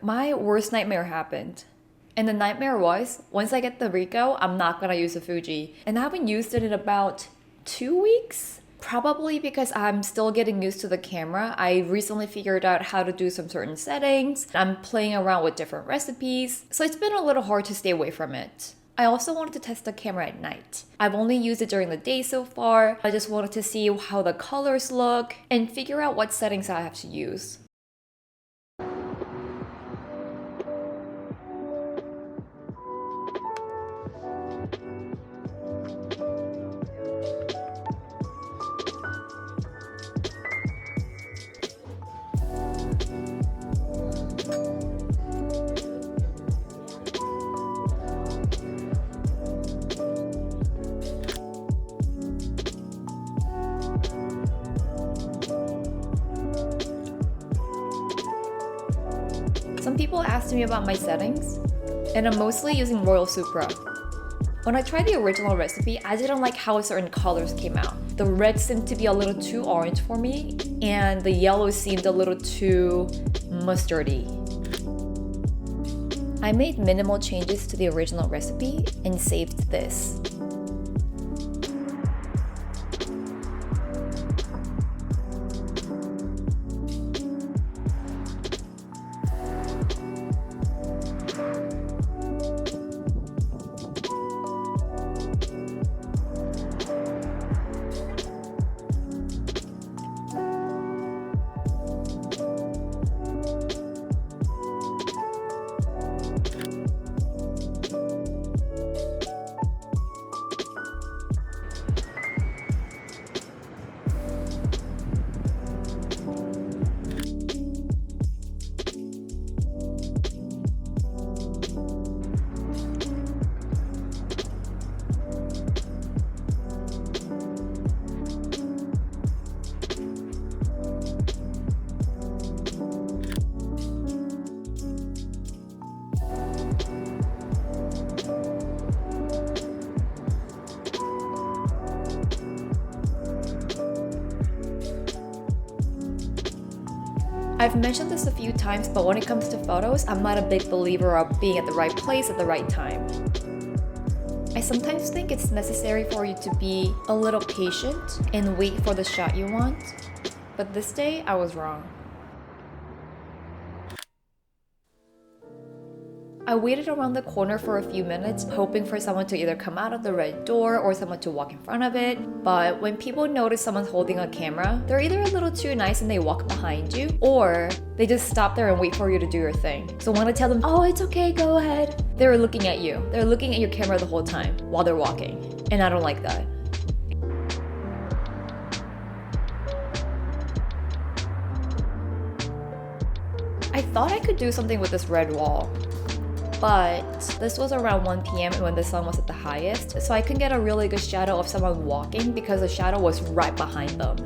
My worst nightmare happened. And the nightmare was, once I get the ricoh, I'm not gonna use the Fuji. And I haven't used it in about 2 weeks? Probably because I'm still getting used to the camera. I recently figured out how to do some certain settings. I'm playing around with different recipes. So it's been a little hard to stay away from it. I also wanted to test the camera at night. I've only used it during the day so far. I just wanted to see how the colors look and figure out what settings I have to use. Some people asked me about my settings, and I'm mostly using Royal Supra. When I tried the original recipe, I didn't like how certain colors came out. The red seemed to be a little too orange for me, and the yellow seemed a little too mustardy. I made minimal changes to the original recipe and saved this. I've mentioned this a few times, but when it comes to photos, I'm not a big believer of being at the right place at the right time. I sometimes think it's necessary for you to be a little patient and wait for the shot you want, but this day I was wrong. I waited around the corner for a few minutes, hoping for someone to either come out of the red door or someone to walk in front of it. But when people notice someone's holding a camera, they're either a little too nice and they walk behind you, or they just stop there and wait for you to do your thing. So when I tell them, oh, it's okay, go ahead, they're looking at you. They're looking at your camera the whole time while they're walking. And I don't like that. I thought I could do something with this red wall. But this was around 1 p.m. when the sun was at the highest, so I couldn't get a really good shadow of someone walking because the shadow was right behind them.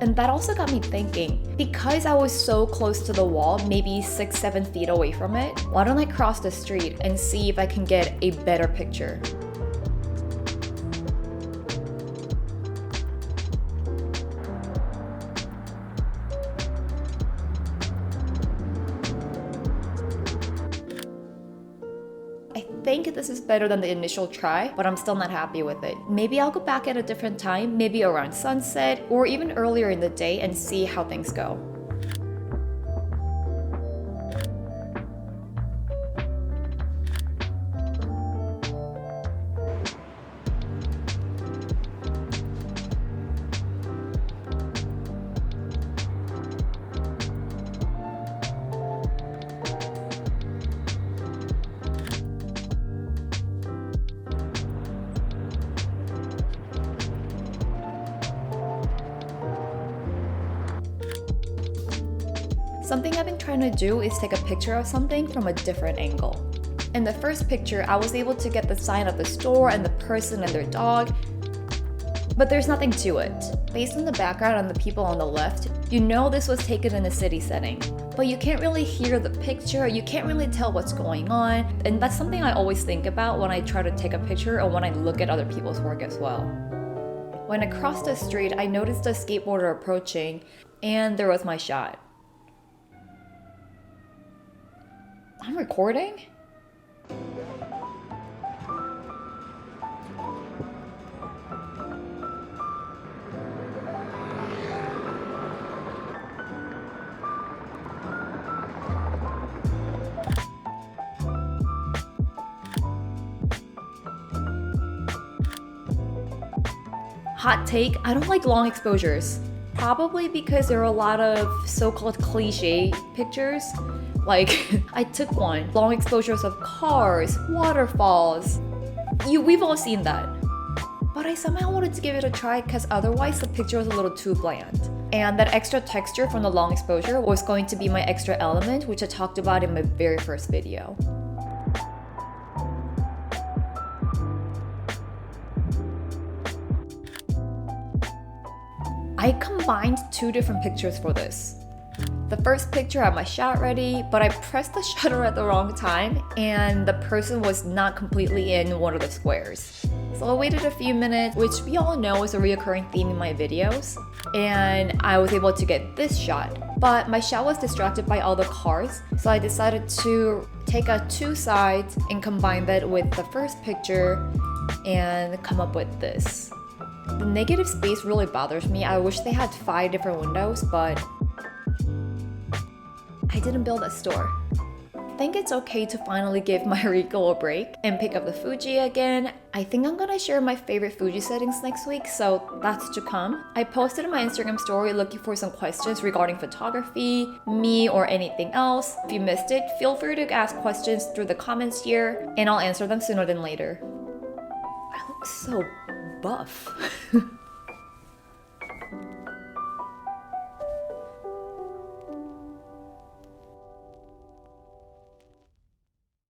And that also got me thinking, because I was so close to the wall, maybe 6-7 feet away from it, why don't I cross the street and see if I can get a better picture? I think this is better than the initial try, but I'm still not happy with it. Maybe I'll go back at a different time, maybe around sunset, or even earlier in the day and see how things go. Something I've been trying to do is take a picture of something from a different angle. In the first picture, I was able to get the sign of the store and the person and their dog, but there's nothing to it. Based on the background and the people on the left, you know this was taken in a city setting, but you can't really hear the picture, you can't really tell what's going on, and that's something I always think about when I try to take a picture or when I look at other people's work as well. When I crossed the street, I noticed a skateboarder approaching, and there was my shot. I'm recording? Hot take, I don't like long exposures. Probably because there are a lot of so-called cliche pictures. Like, I took one. Long exposures of cars, waterfalls. We've all seen that. But I somehow wanted to give it a try because otherwise the picture was a little too bland. And that extra texture from the long exposure was going to be my extra element, which I talked about in my very first video. I combined two different pictures for this. The first picture I had my shot ready, but I pressed the shutter at the wrong time and the person was not completely in one of the squares. So I waited a few minutes, which we all know is a reoccurring theme in my videos, and I was able to get this shot. But my shot was distracted by all the cars, so I decided to take out two sides and combine that with the first picture and come up with this. The negative space really bothers me. I wish they had 5 different windows, but I didn't build a store. I think it's okay to finally give my ricoh a break and pick up the Fuji again. I think I'm gonna share my favorite Fuji settings next week, so that's to come. I posted in my Instagram story looking for some questions regarding photography, me, or anything else. If you missed it, feel free to ask questions through the comments here, and I'll answer them sooner than later. I look so buff.